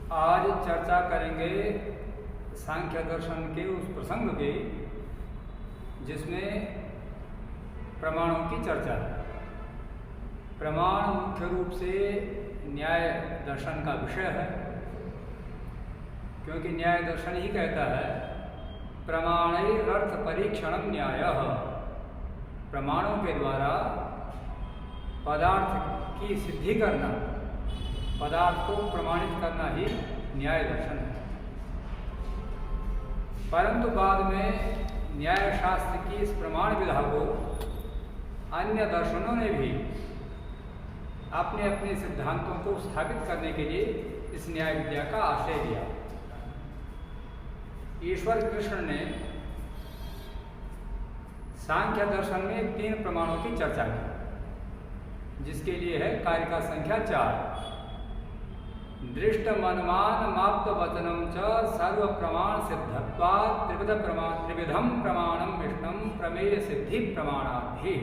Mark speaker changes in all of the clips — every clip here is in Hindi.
Speaker 1: आज चर्चा करेंगे सांख्य दर्शन के उस प्रसंग की जिसमें प्रमाणों की चर्चा है। प्रमाण मुख्य रूप से न्याय दर्शन का विषय है, क्योंकि न्याय दर्शन ही कहता है प्रमाणैरर्थ परीक्षणम न्यायः। प्रमाणों के द्वारा पदार्थ की सिद्धि करना, पदार्थ को प्रमाणित करना ही न्याय दर्शन है। परंतु बाद में न्याय शास्त्र की इस प्रमाण विधा को अन्य दर्शनों ने भी अपने अपने सिद्धांतों को स्थापित करने के लिए इस न्याय विद्या का आश्रय दिया। ईश्वर कृष्ण ने सांख्य दर्शन में 3 प्रमाणों की चर्चा की, जिसके लिए है कार्य का संख्या 4। दृष्टमनुमान माप्त वचनम च सर्व प्रमाण सिद्धत्वात् त्रिविधम प्रमाणम विष्णम प्रमेय सिद्धि प्रमाणाधि।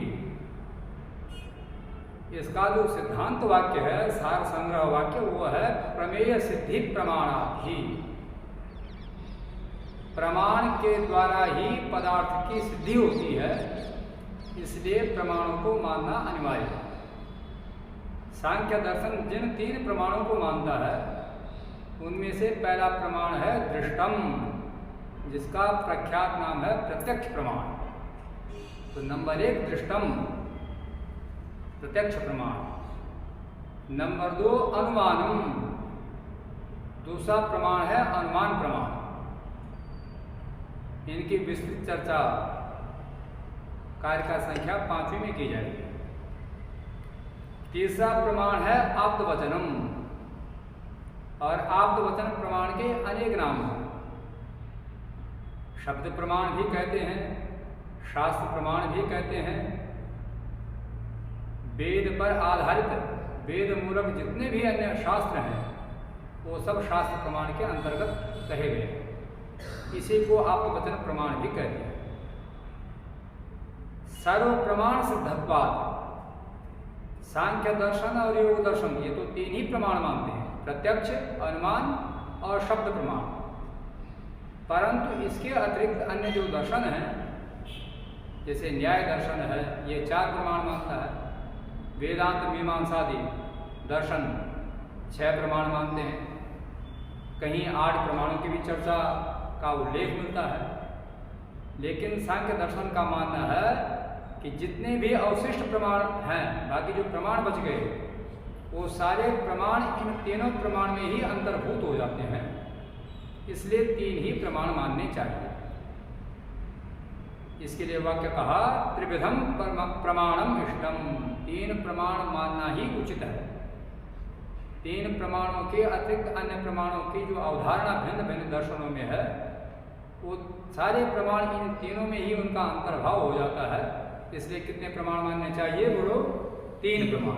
Speaker 1: इसका जो सिद्धांत वाक्य है, सार संग्रह वाक्य, वो है प्रमेय सिद्धि प्रमाणाधि। प्रमाण के द्वारा ही पदार्थ की सिद्धि होती है, इसलिए प्रमाणों को मानना अनिवार्य है। सांख्य दर्शन जिन 3 प्रमाणों को मानता है उनमें से पहला प्रमाण है दृष्टम, जिसका प्रख्यात नाम है प्रत्यक्ष प्रमाण। तो नंबर 1 दृष्टम, प्रत्यक्ष प्रमाण। नंबर 2 अनुमानम, दूसरा प्रमाण है अनुमान प्रमाण। इनकी विस्तृत चर्चा कार्य का संख्या 5वीं में की जाएगी। तीसरा प्रमाण है आप्त वचनम, और आप्त वचन प्रमाण के अनेक नाम हैं। शब्द प्रमाण भी कहते हैं, शास्त्र प्रमाण भी कहते हैं। वेद पर आधारित, वेद मूलक जितने भी अन्य शास्त्र हैं वो सब शास्त्र प्रमाण के अंतर्गत कहे गए हैं। इसी को आप्त वचन प्रमाण भी कहते हैं। सर्व प्रमाण सिद्धत्वात्, सांख्य दर्शन और योग दर्शन ये तो 3 ही प्रमाण मानते हैं, प्रत्यक्ष, अनुमान और शब्द प्रमाण। परंतु इसके अतिरिक्त अन्य जो दर्शन हैं, जैसे न्याय दर्शन है, ये 4 प्रमाण मानता है। वेदांत मीमांसादि दर्शन 6 प्रमाण मानते हैं। कहीं 8 प्रमाणों की भी चर्चा का उल्लेख मिलता है। लेकिन सांख्य दर्शन का मानना है कि जितने भी अवशिष्ट प्रमाण हैं, बाकी जो प्रमाण बच गए, वो सारे प्रमाण इन तीनों प्रमाण में ही अंतर्भूत हो जाते हैं। इसलिए 3 ही प्रमाण मानने चाहिए। इसके लिए वाक्य कहा त्रिविधम प्रमाणम इष्टम, 3 प्रमाण मानना ही उचित है। 3 प्रमाणों के अतिरिक्त अन्य प्रमाणों की जो अवधारणा भिन्न भिन्न दर्शनों में है, वो सारे प्रमाण इन तीनों में ही उनका अंतर्भाव हो जाता है। इसलिए कितने प्रमाण मानने चाहिए? बोलो 3 प्रमाण।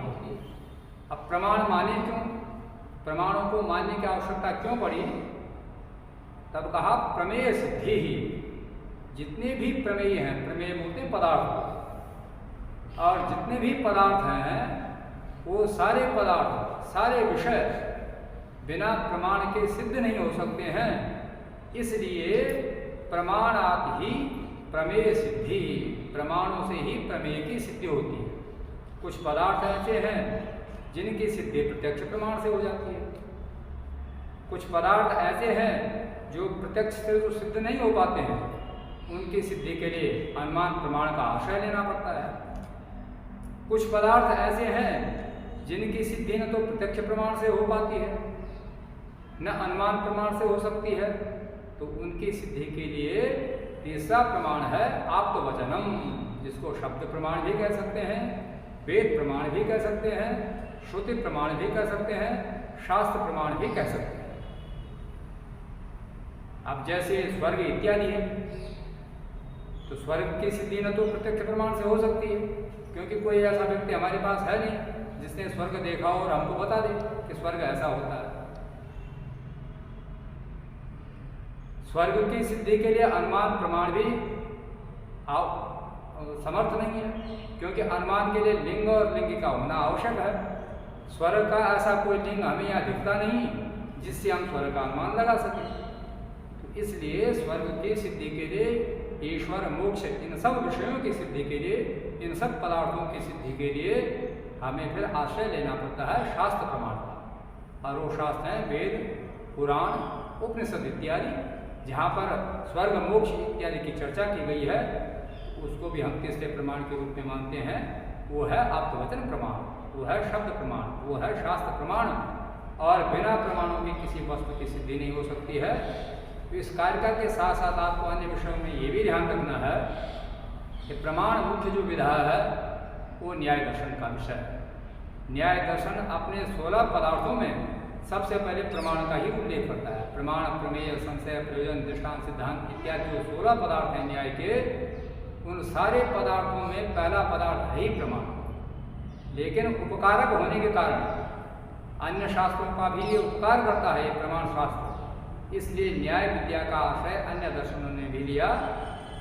Speaker 1: अब प्रमाण माने क्यों? प्रमाणों को मानने की आवश्यकता क्यों पड़ी? तब कहा प्रमेय सिद्धि ही। जितने भी प्रमेय हैं, प्रमेय बोलते हैं पदार्थ, और जितने भी पदार्थ हैं वो सारे पदार्थ, सारे विषय बिना प्रमाण के सिद्ध नहीं हो सकते हैं। इसलिए प्रमाणात ही प्रमेय सिद्धि, प्रमाणों से ही प्रमेय की सिद्धि होती है। कुछ पदार्थ ऐसे हैं जिनकी सिद्धि प्रत्यक्ष प्रमाण से हो जाती है। कुछ पदार्थ ऐसे हैं जो प्रत्यक्ष से जो सिद्ध नहीं हो पाते हैं, उनकी सिद्धि के लिए अनुमान प्रमाण का आश्रय लेना पड़ता है। कुछ पदार्थ ऐसे हैं जिनकी सिद्धि न तो प्रत्यक्ष प्रमाण से हो पाती है, न अनुमान प्रमाण से हो सकती है, तो उनकी सिद्धि के लिए तीसरा प्रमाण है आप्त वचनम, जिसको शब्द प्रमाण भी कह सकते हैं, वेद प्रमाण भी कह सकते हैं, श्रुति प्रमाण भी कह सकते हैं, शास्त्र प्रमाण भी कह सकते हैं। अब जैसे स्वर्ग इत्यादि है, तो स्वर्ग की सिद्धि न तो प्रत्यक्ष प्रमाण से हो सकती है, क्योंकि कोई ऐसा व्यक्ति हमारे पास है नहीं जिसने स्वर्ग देखा और हमको बता दे कि स्वर्ग ऐसा होता है। स्वर्ग की सिद्धि के लिए अनुमान प्रमाण भी समर्थ नहीं है, क्योंकि अनुमान के लिए लिंग और लिंग का होना आवश्यक है। स्वर्ग का ऐसा कोई लिंग हमें यहाँ दिखता नहीं जिससे हम स्वर्ग का अनुमान लगा सकें। तो इसलिए स्वर्ग की सिद्धि के लिए, ईश्वर, मोक्ष, इन सब विषयों की सिद्धि के लिए, इन सब पदार्थों की सिद्धि के लिए हमें फिर आश्रय लेना पड़ता है शास्त्र प्रमाण का। और वो शास्त्र हैं वेद, पुराण, उपनिषद इत्यादि। जहाँ पर स्वर्ग, मोक्ष इत्यादि की चर्चा की गई है, उसको भी हम तीसरे प्रमाण के रूप में मानते हैं। वो है आप्तवचन प्रमाण, वो है शब्द प्रमाण, वो है शास्त्र प्रमाण। और बिना प्रमाणों की किसी वस्तु की सिद्धि नहीं हो सकती है। तो इस कारिका के साथ साथ आपको अन्य विषयों में ये भी ध्यान रखना है कि प्रमाण मुख्य जो विधा है वो न्याय दर्शन का विषय है। न्याय दर्शन अपने 16 पदार्थों में सबसे पहले प्रमाण का ही उल्लेख करता है। प्रमाण, प्रमेय, संशय, प्रयोजन, दृष्टांत, सिद्धांत इत्यादि जो 16 पदार्थ हैं न्याय के, उन सारे पदार्थों में पहला पदार्थ है ही प्रमाण। लेकिन उपकारक होने के कारण अन्य शास्त्रों का भी ये उपकार करता है, ये प्रमाण शास्त्र। इसलिए न्याय विद्या का आश्रय अन्य दर्शनों ने भी लिया।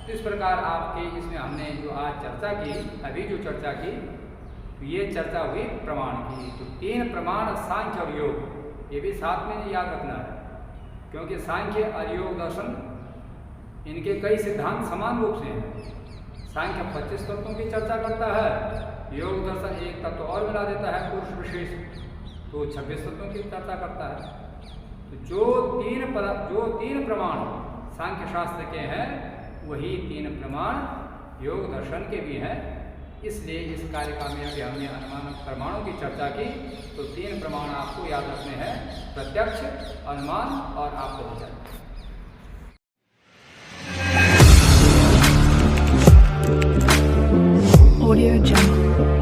Speaker 1: इस प्रकार आपके इसमें हमने जो आज चर्चा की, अभी जो चर्चा की, ये चर्चा हुई प्रमाण की। तो 3 प्रमाण सांख्य और योग, ये भी साथ में याद रखना है, क्योंकि सांख्य और योग दर्शन इनके कई सिद्धांत समान रूप से हैं। सांख्य 25 तत्वों की चर्चा करता है, योग दर्शन एक तत्व और मिला देता है, पुरुष विशेष, तो 26 तत्वों की चर्चा करता है। तो जो तीन प्रमाण सांख्य शास्त्र के हैं, वही 3 प्रमाण योग दर्शन के भी हैं। इसलिए इस कारिका में अभी हमने अनुमान प्रमाणों की चर्चा की। तो 3 प्रमाण आपको याद रखने हैं, प्रत्यक्ष, अनुमान और आप्तवचन।
Speaker 2: Audio Jungle.